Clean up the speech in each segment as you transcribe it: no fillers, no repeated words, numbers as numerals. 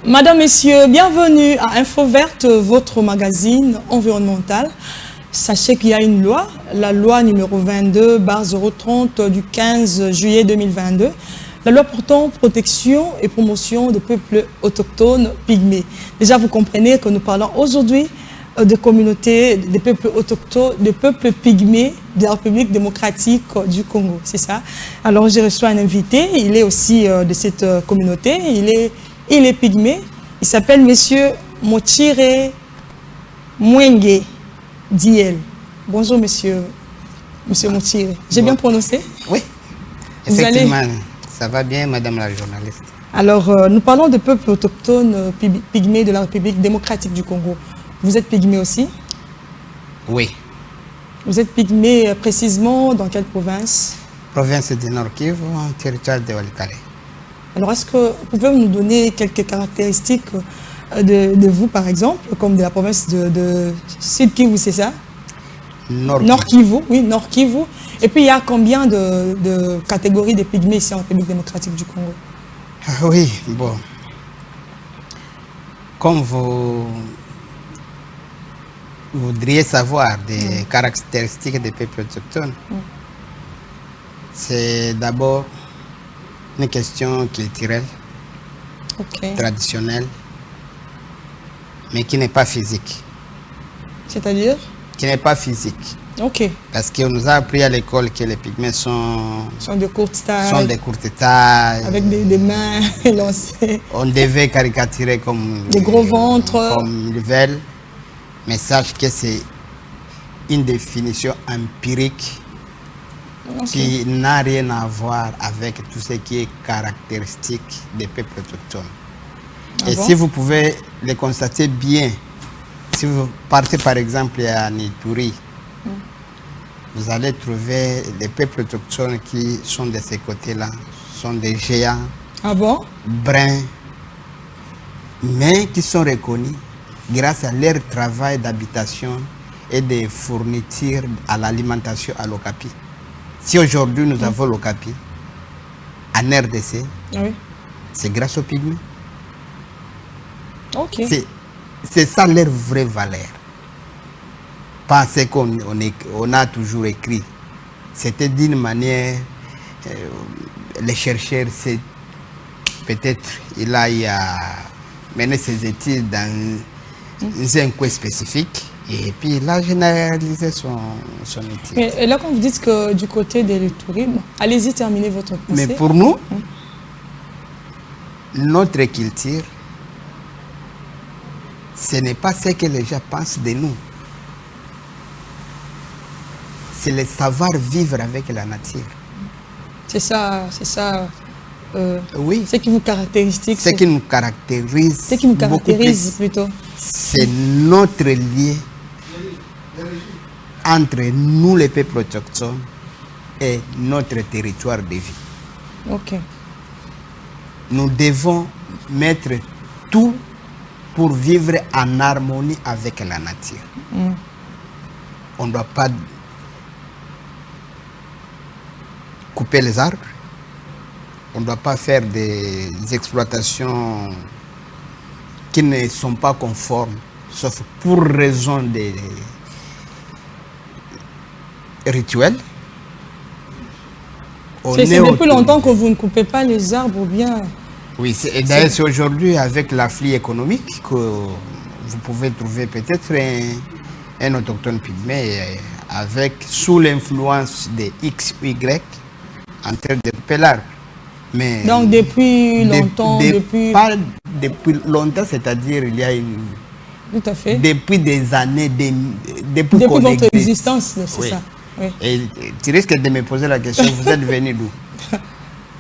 Madame, Messieurs, bienvenue à Info Verte, votre magazine environnemental. Sachez qu'il y a une loi, la loi numéro 22/030 du 15 juillet 2022, la loi portant protection et promotion des peuples autochtones pygmées. Déjà, vous comprenez que nous parlons aujourd'hui de communautés, des peuples autochtones, des peuples pygmées de la République démocratique du Congo, c'est ça. Alors, j'ai reçu un invité, il est aussi de cette communauté, il est pygmée, il s'appelle Monsieur Mochire Mwenge Diel. Bonjour, Monsieur Mochire. J'ai bien prononcé? Oui, effectivement, ça va bien, Madame la journaliste. Alors, nous parlons de peuples autochtones pygmées de la République démocratique du Congo. Vous êtes pygmée aussi? Oui. Vous êtes pygmée précisément dans quelle province? Province du Nord Kivu, territoire de Walikale. Alors, est-ce que vous pouvez nous donner quelques caractéristiques de vous, par exemple, comme de la province de Sud Kivu, c'est ça? Nord Kivu, oui, Nord Kivu. Et puis, il y a combien de catégories de pygmées ici en République démocratique du Congo? Oui, bon. Comme vous voudriez savoir des caractéristiques des peuples autochtones, c'est d'abord une question culturelle, traditionnelle, mais qui n'est pas physique. C'est-à-dire? Qui n'est pas physique. Ok. Parce qu'on nous a appris à l'école que les pygmées sont de courte taille. Sont de courte taille. Avec des mains élancées. On devait caricaturer comme des gros ventres. Comme ils veulent. Mais sache que c'est une définition empirique qui n'a rien à voir avec tout ce qui est caractéristique des peuples autochtones. Et si vous pouvez le constater bien, si vous partez par exemple à Nituri, vous allez trouver les peuples autochtones qui sont de ces côtés-là, sont des géants, bruns, mais qui sont reconnus grâce à leur travail d'habitation et de fourniture à l'alimentation à l'Okapi. Si aujourd'hui nous avons l'Okapi en RDC, c'est grâce aux pygmées. C'est ça leur vraie valeur. Pas ce qu'on a toujours écrit. C'était d'une manière, les chercheurs, peut-être il a mené ses études dans un coin spécifique et puis il a généralisé son étude. Et là, quand vous dites que du côté de tourisme, allez-y, terminez votre pensée. Mais pour nous, notre culture, ce n'est pas ce que les gens pensent de nous. C'est le savoir vivre avec la nature. C'est ça, oui. Ce qui vous caractérise. Ce qui nous caractérise. Ce qui nous caractérise plutôt. C'est notre lien entre nous, les peuples autochtones, et notre territoire de vie. Ok. Nous devons mettre tout pour vivre en harmonie avec la nature. On ne doit pas couper les arbres. On ne doit pas faire des exploitations qui ne sont pas conformes, sauf pour raison des rituels. C'est depuis longtemps que vous ne coupez pas les arbres ou bien... Oui, et d'ailleurs c'est aujourd'hui avec l'afflux économique que vous pouvez trouver peut-être un autochtone pygmée sous l'influence de X ou Y en train de couper l'arbre. Mais donc depuis longtemps, pas depuis longtemps, c'est-à-dire il y a une... Tout à fait. Depuis des années, depuis votre existence, c'est ça. Oui. Et tu risques de me poser la question, vous êtes venu d'où?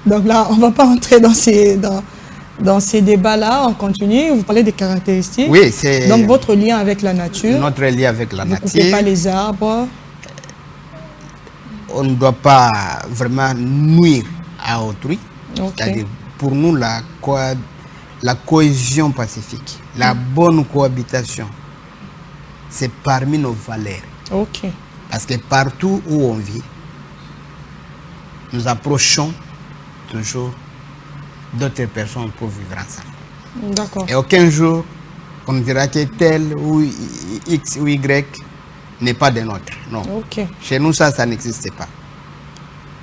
Donc là, on ne va pas entrer dans ces débats-là, on continue. Vous parlez des caractéristiques. Oui, c'est... Donc votre lien avec la nature. Notre lien avec la nature. Vous ne coupez pas les arbres. On ne doit pas vraiment nuire à autrui. C'est-à-dire, pour nous, la cohésion pacifique, la bonne cohabitation, c'est parmi nos valeurs. Ok. Parce que partout où on vit, nous approchons toujours d'autres personnes pour vivre ensemble. D'accord. Et aucun jour, on ne dira que tel ou X ou Y n'est pas des nôtres. Non. Ok. Chez nous, ça n'existe pas.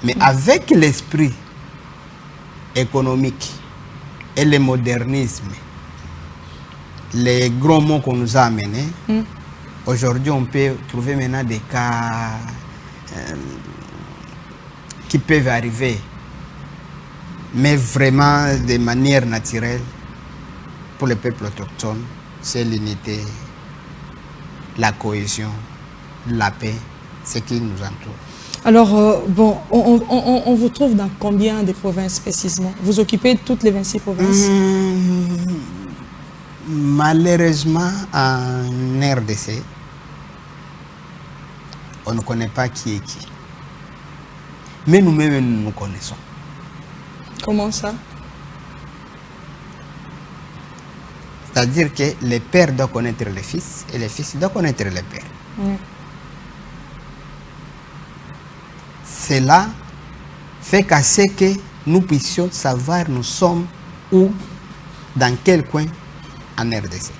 Mais avec l'esprit économique et le modernisme, les gros mots qu'on nous a amenés, aujourd'hui, on peut trouver maintenant des cas qui peuvent arriver, mais vraiment de manière naturelle pour le peuple autochtone. C'est l'unité, la cohésion, la paix, ce qui nous entoure. Alors, bon, on vous trouve dans combien de provinces précisément? Vous occupez toutes les 26 provinces? Malheureusement, en RDC, on ne connaît pas qui est qui. Mais nous-mêmes, nous nous connaissons. Comment ça? C'est-à-dire que les pères doivent connaître les fils et les fils doivent connaître les pères. Cela fait qu'à ce que nous puissions savoir nous sommes où, dans quel coin en RDC.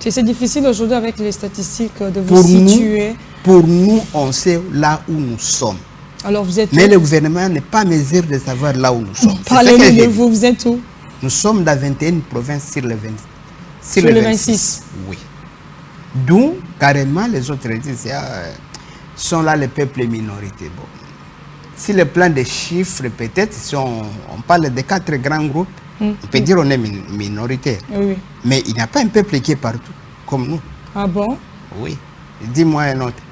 C'est difficile aujourd'hui avec les statistiques de vous situer. Pour nous, on sait là où nous sommes. Alors vous êtes Mais où? le gouvernement n'est pas en mesure de savoir là où nous sommes. Parlez-nous de vous, vous êtes où? Nous sommes dans 21 provinces sur les 20. Sur les 26. Oui. D'où, carrément, les autres disent, sont là les peuples minorités. Bon. Si le plan des chiffres, peut-être, si on parle de 4 grands groupes, on peut dire qu'on est minoritaire. Oui. Mais il n'y a pas un peuple qui est partout, comme nous. Ah bon? Oui. Dis-moi un autre.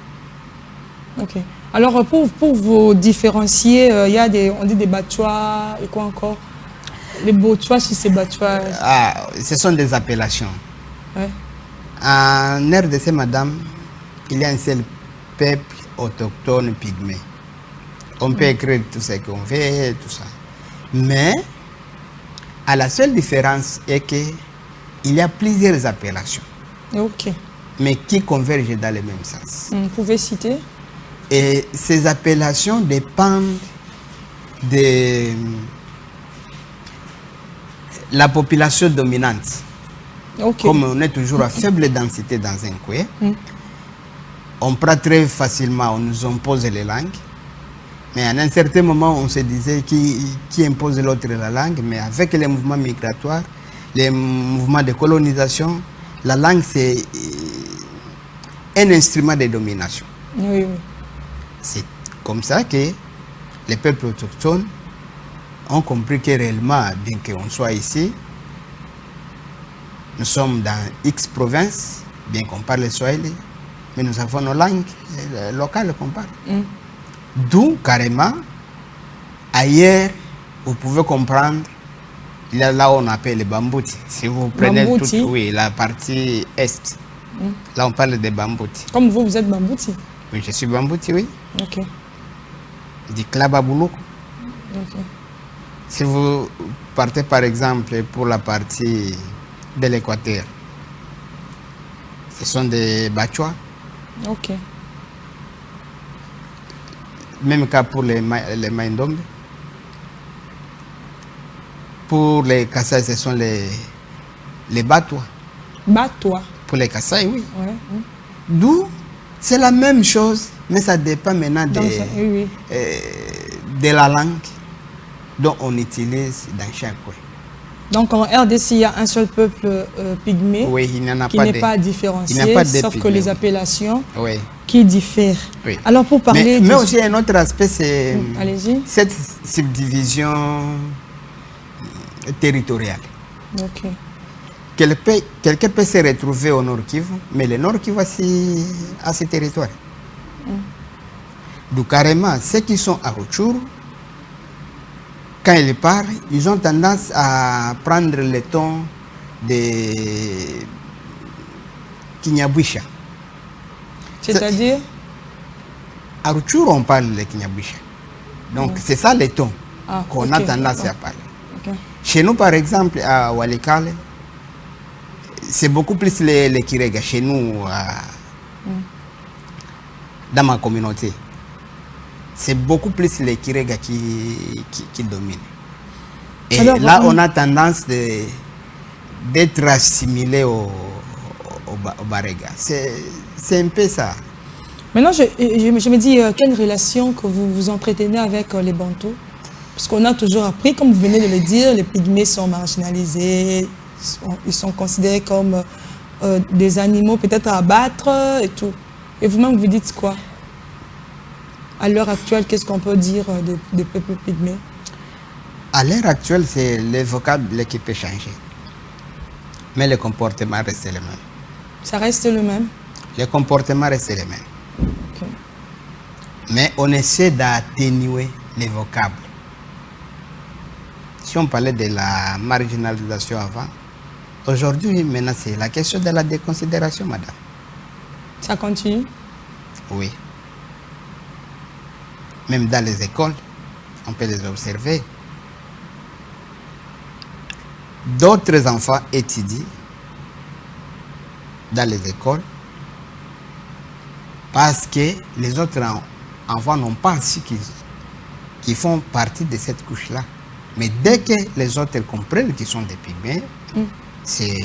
Ok. Alors, pour vous différencier, il y a on dit des Batchois et quoi encore? Les Batchois, si c'est Batchois. Ah, ce sont des appellations. Ouais. En RDC, madame, il y a un seul peuple autochtone pygmée. On peut écrire tout ce qu'on veut, tout ça. Mais, à la seule différence est qu'il y a plusieurs appellations. Ok. Mais qui convergent dans le même sens. Vous pouvez citer? Et ces appellations dépendent de la population dominante. Ok. Comme on est toujours à faible densité dans un coin, on prend très facilement, on nous impose les langues. Mais à un certain moment, on se disait qui impose l'autre la langue. Mais avec les mouvements migratoires, les mouvements de colonisation, la langue, c'est un instrument de domination. Oui. C'est comme ça que les peuples autochtones ont compris que réellement, bien qu'on soit ici, nous sommes dans X provinces, bien qu'on parle le Swahili, mais nous avons nos langues locales qu'on parle. D'où, carrément, ailleurs, vous pouvez comprendre, il y a là où on appelle les Bambouti. Si vous prenez toute, la partie est, là on parle des Bambouti. Comme vous êtes Bambouti? Oui, je suis Bambouti, oui. Ok. Du Klababoulou. Ok. Si vous partez par exemple pour la partie de l'Équateur, ce sont des Batchois. Ok. Même cas pour les Maindombe. Pour les Kassai, ce sont les Batois. Batois. Pour les Kassai, oui. Ouais. D'où c'est la même chose, mais ça dépend maintenant de la langue dont on utilise dans chaque coin. Donc en RDC, il y a un seul peuple pygmée qui n'est pas différencié, sauf que les appellations qui diffèrent. Oui. Alors pour parler... Mais aussi un autre aspect, c'est cette subdivision territoriale. Ok. Quelqu'un peut se retrouver au Nord Kivu, mais le Nord Kivu a ses territoires. Donc carrément, ceux qui sont à Rutshuru, quand ils parlent, ils ont tendance à prendre le ton de Kinyabwisha. C'est-à-dire? À Rutshuru, on parle de Kinyabwisha. Donc c'est ça le ton qu'on a tendance à parler. Chez nous, par exemple, à Walikale, c'est beaucoup plus les Kirega. Chez nous, dans ma communauté, c'est beaucoup plus les Kirega qui dominent. Et alors, là, on a tendance d'être assimilé au Barega. C'est un peu ça. Maintenant, je me dis, quelle relation que vous vous entretenez avec les Bantous? Parce qu'on a toujours appris, comme vous venez de le dire, les pygmées sont marginalisés, ils sont considérés comme des animaux peut-être à abattre et tout. Et vous-même, vous dites quoi? À l'heure actuelle, qu'est-ce qu'on peut dire des peuples pygmées? À l'heure actuelle, c'est le vocable qui peut changer. Mais le comportement reste le même. Ça reste le même? Le comportement reste le même. Okay. Mais on essaie d'atténuer les vocables. Si on parlait de la marginalisation avant, aujourd'hui, maintenant, c'est la question de la déconsidération, madame. Ça continue? Oui. Même dans les écoles, on peut les observer. D'autres enfants étudient dans les écoles parce que les autres enfants n'ont pas su qu'ils font partie de cette couche-là. Mais dès que les autres comprennent qu'ils sont des pygmées, c'est...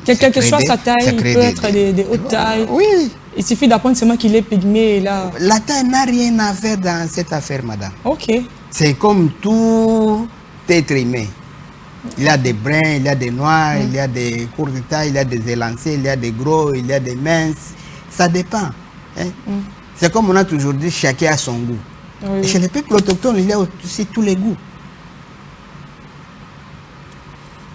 Quel que soit sa taille, il peut être des hautes tailles. Oui. Il suffit d'apprendre seulement qu'il est pygmée et là... La taille n'a rien à faire dans cette affaire, madame. Ok. C'est comme tout être humain. Il y a des bruns, il y a des noirs, il y a des courts de taille, il y a des élancés, il y a des gros, il y a des minces. Ça dépend. Hein? C'est comme on a toujours dit, chacun a son goût. Oui. Et chez les peuples autochtones, il y a aussi tous les goûts.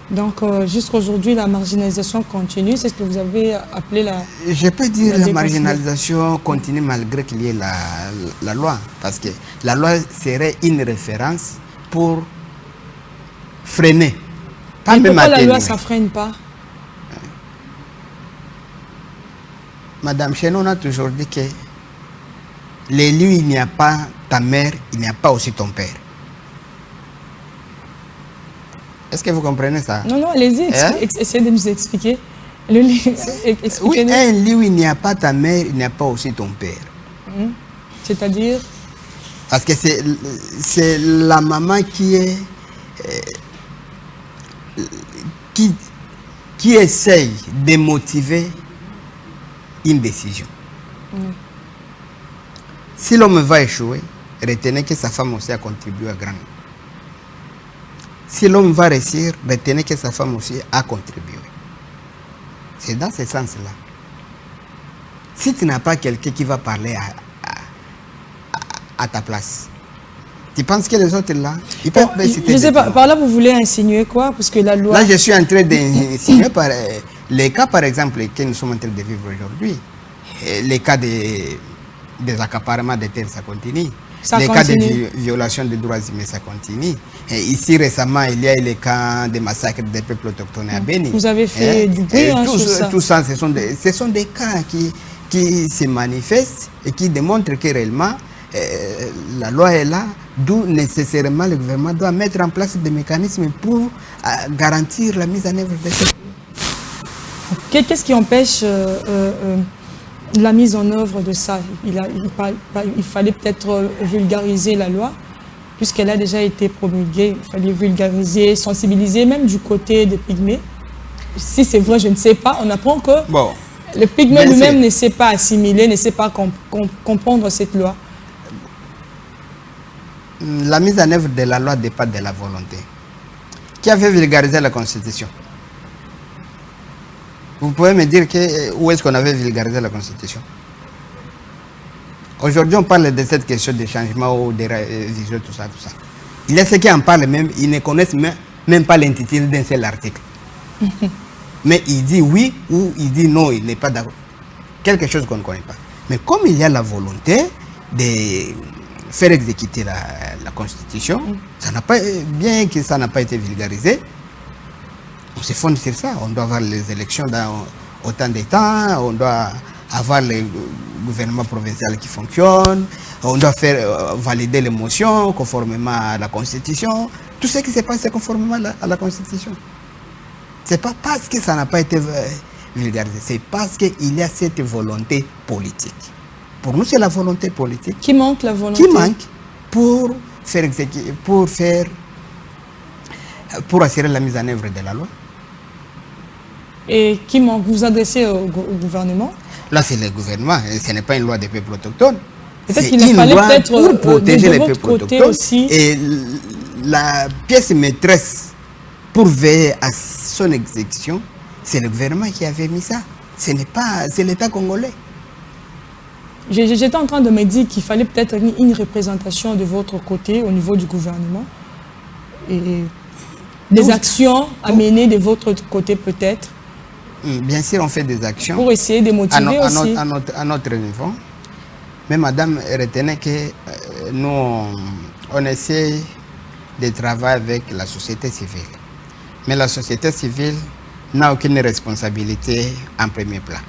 Donc, jusqu'à aujourd'hui, la marginalisation continue. C'est ce que vous avez appelé la... Je peux dire la marginalisation continue malgré qu'il y ait la loi. Parce que la loi serait une référence pour freiner. Pas même pourquoi la loi, ça ne freine pas? Madame, chez nous, on a toujours dit que les lieux, il n'y a pas ta mère, il n'y a pas aussi ton père. Est-ce que vous comprenez ça? Non, non, allez-y, essayez de nous expliquer. Oui, un lieu où il n'y a pas ta mère, il n'y a pas aussi ton père. C'est-à-dire? Parce que c'est la maman qui est... qui essaye de motiver une décision. Si l'homme va échouer, retenez que sa femme aussi a contribué à grand. Si l'homme va réussir, retenez que sa femme aussi a contribué. C'est dans ce sens-là. Si tu n'as pas quelqu'un qui va parler à ta place, tu penses que les autres là, ils peuvent je ne sais pas, par là vous voulez insinuer quoi? Parce que la loi... Là, je suis en train d'insinuer les cas, par exemple, que nous sommes en train de vivre aujourd'hui. Les cas des accaparements des terres, ça continue. Les cas de violation des droits humains, ça continue. Et ici, récemment, il y a eu les cas de massacres des peuples autochtones à Béni. Vous avez fait du bruit sur ça. Tout ça, ce sont des cas qui se manifestent et qui démontrent que réellement, la loi est là, d'où nécessairement le gouvernement doit mettre en place des mécanismes pour garantir la mise en œuvre de ça. Qu'est-ce qui empêche la mise en œuvre de ça? Il fallait peut-être vulgariser la loi, puisqu'elle a déjà été promulguée. Il fallait vulgariser, sensibiliser, même du côté des pygmées. Si c'est vrai, je ne sais pas. On apprend que le pygmée lui-même ne sait pas assimiler, ne sait pas comprendre cette loi. La mise en œuvre de la loi dépend de la volonté. Qui avait vulgarisé la Constitution? Vous pouvez me dire où est-ce qu'on avait vulgarisé la Constitution? Aujourd'hui, on parle de cette question de changement ou de révision, tout ça, tout ça. Il y a ceux qui en parlent même, ils ne connaissent même pas l'intitulé d'un seul article. Mais il dit oui ou il dit non, il n'est pas d'accord. Quelque chose qu'on ne connaît pas. Mais comme il y a la volonté de faire exécuter la Constitution, ça n'a pas, bien que ça n'a pas été vulgarisé, on se fonde sur ça. On doit avoir les élections dans autant de temps, on doit avoir le gouvernement provincial qui fonctionne, on doit faire valider les motions conformément à la Constitution. Tout ce qui se passe, c'est conformément à la Constitution. Ce n'est pas parce que ça n'a pas été vulgarisé, c'est parce qu'il y a cette volonté politique. Pour nous, c'est la volonté politique. Qui manque la volonté? Qui manque pour assurer la mise en œuvre de la loi. Et qui manque? Vous adressez au gouvernement? Là, c'est le gouvernement. Ce n'est pas une loi des peuples autochtones. Peut-être qu'il fallait peut-être pour protéger les de peuples votre côté autochtones. aussi. Et la pièce maîtresse pour veiller à son exécution, c'est le gouvernement qui avait mis ça. Ce n'est pas, c'est l'État congolais. J'étais en train de me dire qu'il fallait peut-être une représentation de votre côté au niveau du gouvernement. Et des actions à mener de votre côté peut-être. Bien sûr, on fait des actions. Pour essayer de motiver aussi. À notre niveau. Mais madame, retenez que nous, on essaie de travailler avec la société civile. Mais la société civile n'a aucune responsabilité en premier plan.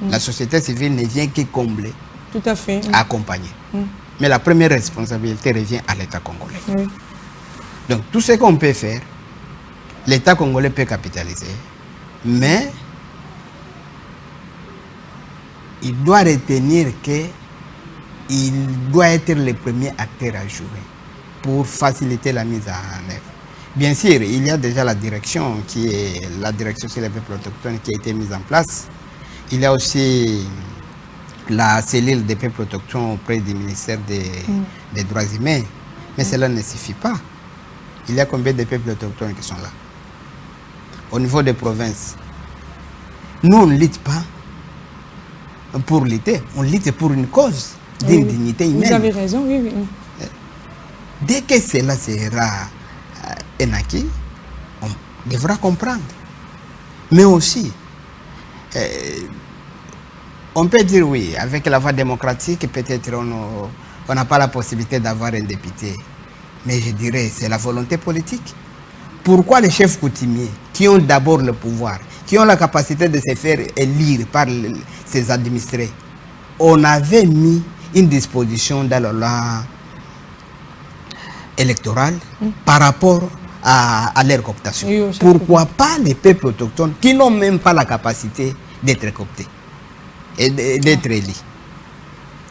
La société civile ne vient que combler, tout à fait, accompagner. Mais la première responsabilité revient à l'État congolais. Oui. Donc tout ce qu'on peut faire, l'État congolais peut capitaliser, mais il doit retenir qu'il doit être le premier acteur à jouer pour faciliter la mise en œuvre. Bien sûr, il y a déjà la direction qui est la direction sur les peuples autochtones qui a été mise en place. Il y a aussi la cellule des peuples autochtones auprès du ministère des droits humains. Mais cela ne suffit pas. Il y a combien de peuples autochtones qui sont là? Au niveau des provinces, nous on ne lutte pas pour lutter, on lutte pour une cause d'une dignité humaine. Vous avez raison, oui, oui. Dès que cela sera acquis, on devra comprendre. Mais aussi, on peut dire oui, avec la voie démocratique, peut-être on n'a pas la possibilité d'avoir un député. Mais je dirais, c'est la volonté politique. Pourquoi les chefs coutumiers, qui ont d'abord le pouvoir, qui ont la capacité de se faire élire par ses administrés, on avait mis une disposition dans la loi électorale par rapport à leur cooptation. Oui, pourquoi pas les peuples autochtones qui n'ont même pas la capacité d'être cooptés et d'être élus?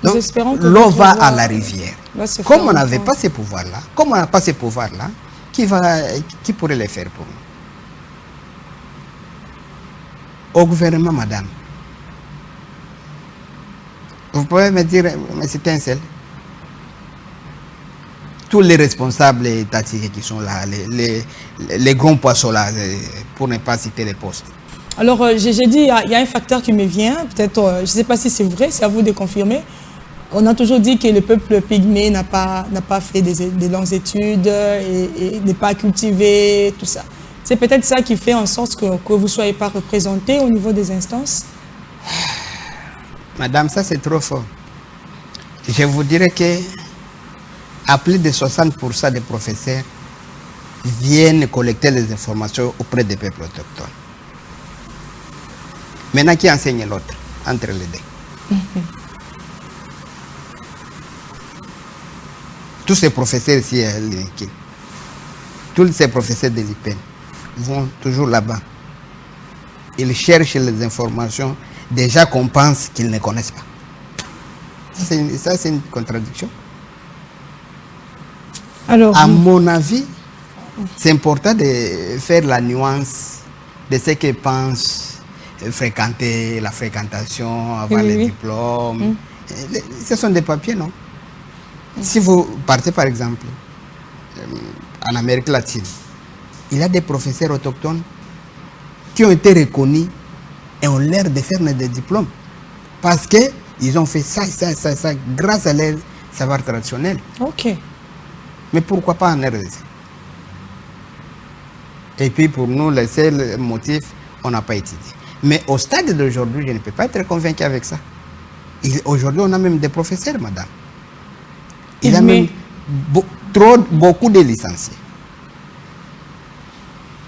Donc, l'eau va à la rivière. Comme on n'avait pas ces pouvoirs-là, comme on n'a pas ces pouvoirs-là, qui pourrait les faire pour nous? Au gouvernement, madame, vous pouvez me dire, mais c'est un seul. Tous les responsables étatiques qui sont là, les grands poissons là, pour ne pas citer les postes. Alors, j'ai dit, il y a un facteur qui me vient, peut-être, je ne sais pas si c'est vrai, c'est à vous de confirmer. On a toujours dit que le peuple pygmée n'a pas fait des longues études et n'est pas cultivé, tout ça. C'est peut-être ça qui fait en sorte que vous ne soyez pas représenté au niveau des instances? Madame, ça c'est trop fort. Je vous dirais que à plus de 60% des professeurs viennent collecter les informations auprès des peuples autochtones. Maintenant, qui enseigne l'autre entre les deux? Tous ces professeurs ici, tous ces professeurs de l'IPEN vont toujours là-bas. Ils cherchent les informations déjà qu'on pense qu'ils ne connaissent pas. Ça, c'est une contradiction. Alors, à mon avis, c'est important de faire la nuance de ce que pensent fréquenter, la fréquentation, avoir les diplômes. Ce sont des papiers, non? Si vous partez par exemple en Amérique latine, il y a des professeurs autochtones qui ont été reconnus et ont l'air de faire des diplômes parce qu'ils ont fait ça grâce à leur savoir traditionnel. Ok. Mais pourquoi pas en RDC? Et puis pour nous, le seul motif, on n'a pas étudié. Mais au stade d'aujourd'hui, je ne peux pas être convaincu avec ça. Aujourd'hui, on a même des professeurs, madame. Il y a même beaucoup de licenciés.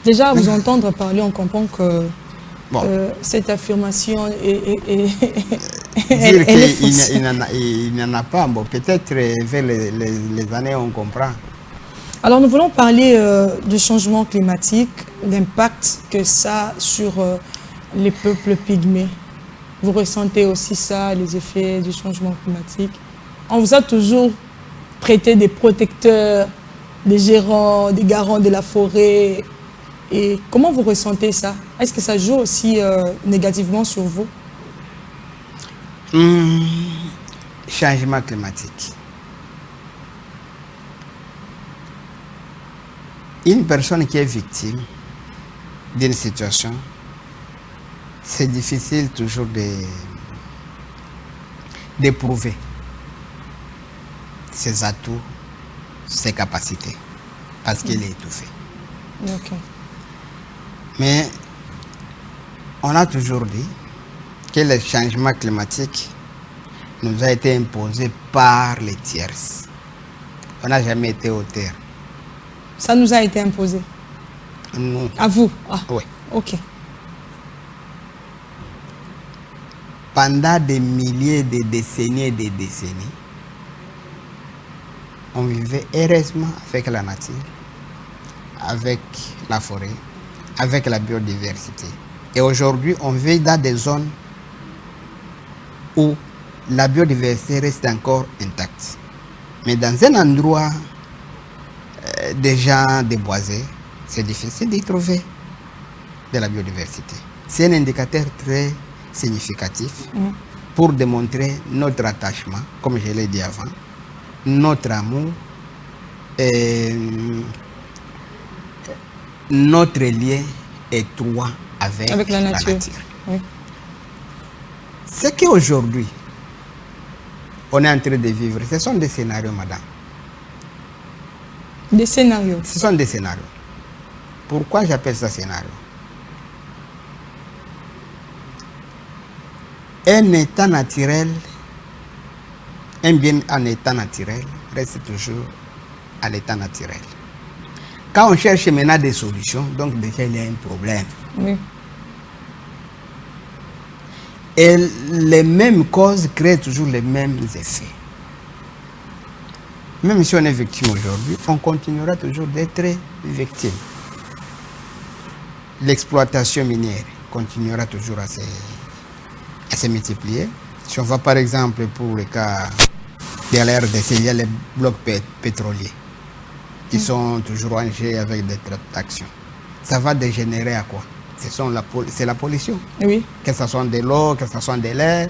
Déjà, à vous entendre parler, on comprend que cette affirmation dire qu'il n'y en a pas, bon, peut-être vers les années, on comprend. Alors, nous voulons parler du changement climatique, l'impact que ça a sur les peuples pygmées. Vous ressentez aussi ça, les effets du changement climatique? On vous a toujours prêté des protecteurs, des gérants, des garants de la forêt. Et comment vous ressentez ça? Est-ce que ça joue aussi négativement sur vous? Changement climatique. Une personne qui est victime d'une situation, c'est difficile toujours d'éprouver ses atouts, ses capacités, parce qu'il est étouffé. Okay. Mais on a toujours dit que le changement climatique nous a été imposé par les tierces. On n'a jamais été auteur. Ça nous a été imposé? Nous. À vous? Ah. Oui. Ok. Pendant des milliers de décennies et des décennies, on vivait heureusement avec la nature, avec la forêt, avec la biodiversité. Et aujourd'hui, on vit dans des zones où la biodiversité reste encore intacte. Mais dans un endroit déjà déboisé, c'est difficile d'y trouver de la biodiversité. C'est un indicateur très significatif pour démontrer notre attachement, comme je l'ai dit avant, notre amour, et notre lien étroit avec la nature. Oui. Ce qu'aujourd'hui, on est en train de vivre, ce sont des scénarios, madame. Des scénarios? Ce sont des scénarios. Pourquoi j'appelle ça scénario? Un état naturel, un bien en état naturel, reste toujours à l'état naturel. Quand on cherche maintenant des solutions, donc déjà il y a un problème. Oui. Et les mêmes causes créent toujours les mêmes effets. Même si on est victime aujourd'hui, on continuera toujours d'être victime. L'exploitation minière continuera toujours à se multiplier. Si on va par exemple pour le cas de la RDC, il y a les blocs pétroliers qui sont toujours engagés avec des tractions. Ça va dégénérer à quoi? C'est la pollution. Oui. Que ce soit de l'eau, que ce soit de l'air.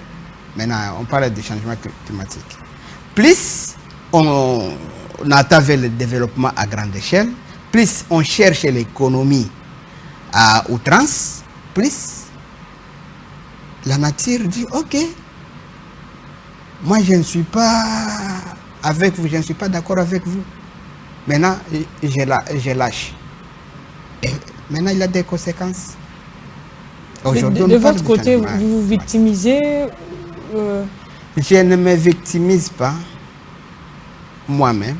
Maintenant, on parle de changement climatique. Plus on attend vers le développement à grande échelle, plus on cherche l'économie à outrance, plus la nature dit ok, moi je ne suis pas avec vous, je ne suis pas d'accord avec vous. Maintenant, je lâche. Et maintenant, il y a des conséquences. De votre côté, vous vous victimisez? Je ne me victimise pas moi-même,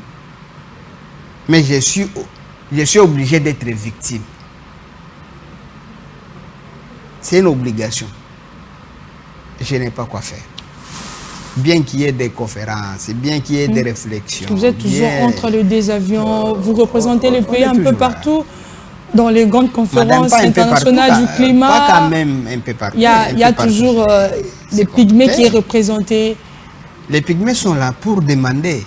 mais je suis obligé d'être victime. C'est une obligation. Je n'ai pas quoi faire. Bien qu'il y ait des conférences, bien qu'il y ait des réflexions. Vous êtes toujours entre les deux avions, vous représentez le pays un peu partout, dans les grandes conférences internationales du climat. Pas quand même un peu partout. Il y a toujours des pygmées qui sont représentés. Les pygmées sont là pour demander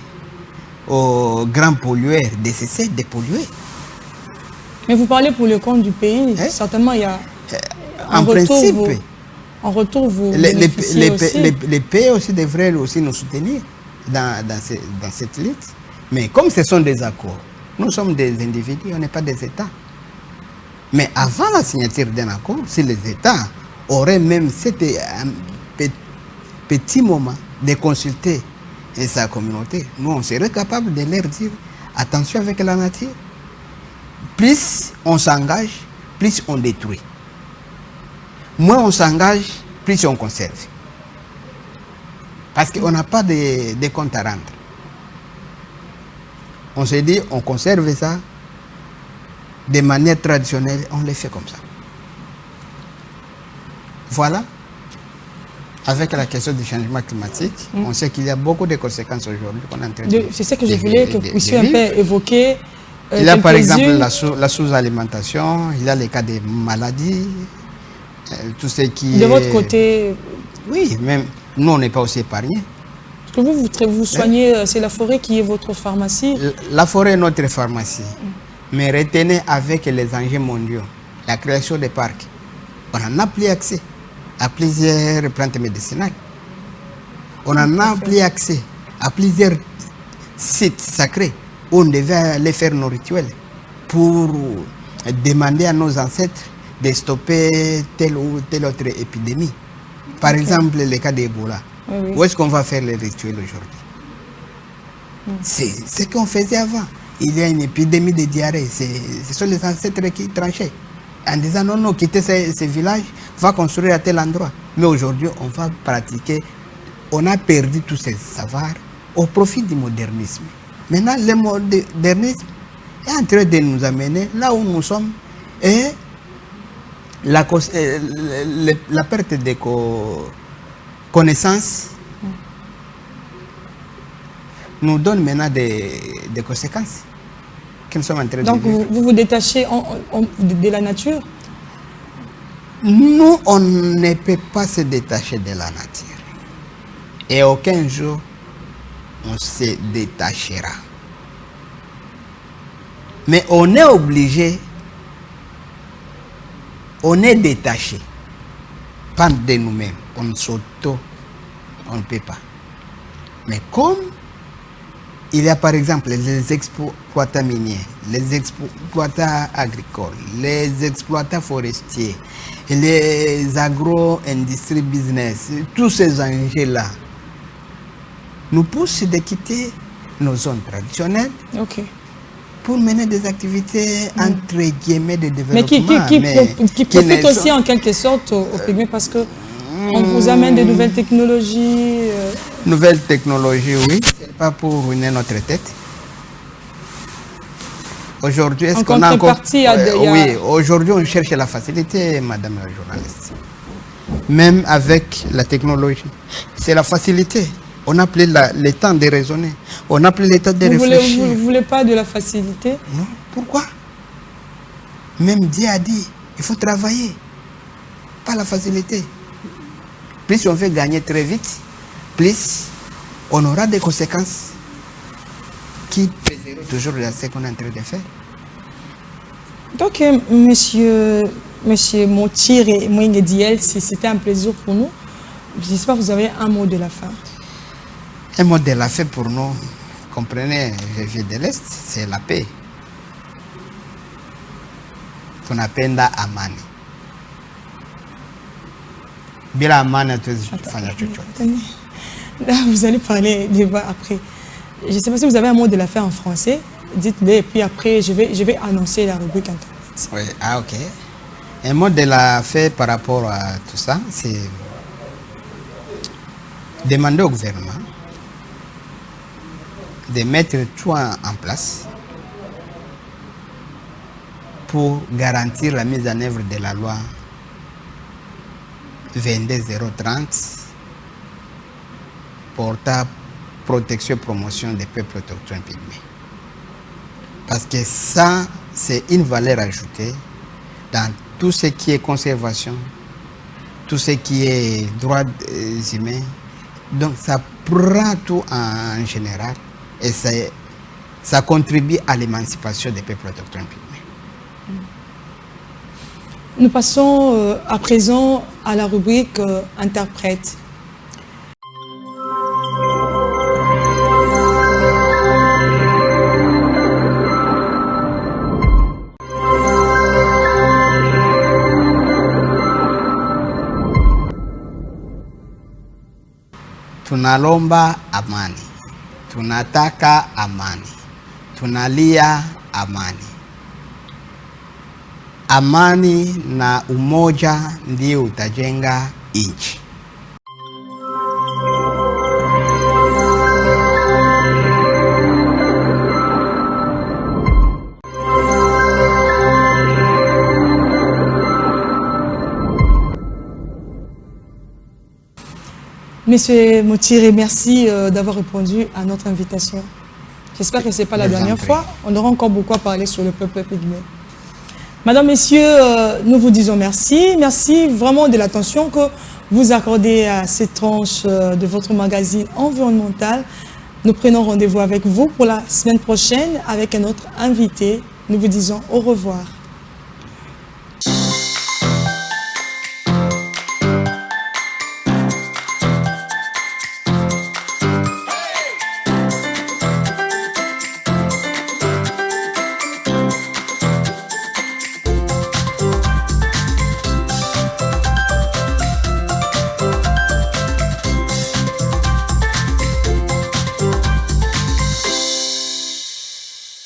aux grands pollueurs de cesser de polluer. Mais vous parlez pour le compte du pays. Certainement, il y a en principe. En retour, vous les pays aussi devraient aussi nous soutenir dans cette lutte. Mais comme ce sont des accords, nous sommes des individus, on n'est pas des États. Mais avant la signature d'un accord, si les États auraient même un petit moment de consulter sa communauté, nous on serait capable de leur dire attention avec la nature. Plus on s'engage, plus on détruit. Moins on s'engage, plus on conserve. Parce qu'on n'a pas de compte à rendre. On se dit, on conserve ça de manière traditionnelle, on le fait comme ça. Voilà. Avec la question du changement climatique, on sait qu'il y a beaucoup de conséquences aujourd'hui qu'on est en train de... C'est ce que je voulais que vous puissiez un peu évoquer. Il y a par exemple la sous-alimentation, il y a les cas de maladies, tout ce qui de votre côté... Oui, même nous, on n'est pas aussi épargnés. Parce que vous soignez, c'est la forêt qui est votre pharmacie. La forêt est notre pharmacie. Mais retenez avec les enjeux mondiaux, la création des parcs, on n'en a plus accès à plusieurs plantes médicinales. On n'en a plus accès à plusieurs sites sacrés où on devait aller faire nos rituels pour demander à nos ancêtres de stopper telle ou telle autre épidémie. Par exemple, le cas d'Ebola. Oui. Où est-ce qu'on va faire les rituels aujourd'hui? C'est ce qu'on faisait avant. Il y a une épidémie de diarrhée. Ce sont les ancêtres qui tranchaient. En disant non, non, quittez ces villages, va construire à tel endroit. Mais aujourd'hui, on va pratiquer. On a perdu tous ces savoirs au profit du modernisme. Maintenant, le modernisme est en train de nous amener là où nous sommes. Et la perte de connaissances nous donne maintenant des conséquences que nous sommes en train Donc de vivre. vous vous détachez de la nature? Nous, on ne peut pas se détacher de la nature. Et aucun jour, on se détachera. Mais on est obligé, on est détaché. Pas de nous-mêmes. On on ne peut pas. Mais comme il y a par exemple les exploitants miniers, les exploitants agricoles, les exploitants forestiers, les agro-industries business, tous ces enjeux-là nous poussent de quitter nos zones traditionnelles pour mener des activités entre guillemets de développement. Mais qui profitent aussi en quelque sorte aux Pygmées parce que on vous amène de nouvelles technologies. Nouvelles technologies, oui. C'est pas pour ruiner notre tête. Aujourd'hui, est-ce qu'on a encore... Oui, aujourd'hui, on cherche la facilité, madame la journaliste. Même avec la technologie. C'est la facilité. On n'a plus le temps de raisonner. On n'a plus le temps de réfléchir. Vous ne voulez pas de la facilité? Non. Pourquoi? Même Dieu a dit, il faut travailler. Pas la facilité. Plus on veut gagner très vite, plus on aura des conséquences qui pèseront toujours dans ce qu'on est en train de faire. Donc, monsieur Montire Mwenge Diel, c'était un plaisir pour nous. J'espère que vous avez un mot de la fin. Un mot de la fin pour nous, comprenez, je viens de l'Est, c'est la paix. Tunapenda amani. Bila amani hatuwezi kufanya chochote. Vous allez parler débat après. Je ne sais pas si vous avez un mot de la fin en français. Dites-le et puis après je vais annoncer la rubrique internet. Oui, ah ok. Un mot de la fin par rapport à tout ça, c'est demander au gouvernement de mettre tout en place pour garantir la mise en œuvre de la loi 22030 portant protection et promotion des peuples autochtones pygmées. Parce que ça, c'est une valeur ajoutée dans tout ce qui est conservation, tout ce qui est droits humains. Donc ça prend tout en général et ça contribue à l'émancipation des peuples autochtones pygmées. Nous passons à présent à la rubrique interprète. Tunalomba amani, tunataka amani, tunalia amani. Amani na umoja ndio utajenga nchi. Monsieur Montire, merci d'avoir répondu à notre invitation. J'espère que ce n'est pas la dernière fois. On aura encore beaucoup à parler sur le peuple pygmée. Madame, Messieurs, nous vous disons merci. Merci vraiment de l'attention que vous accordez à cette tranche de votre magazine environnemental. Nous prenons rendez-vous avec vous pour la semaine prochaine avec un autre invité. nous vous disons au revoir.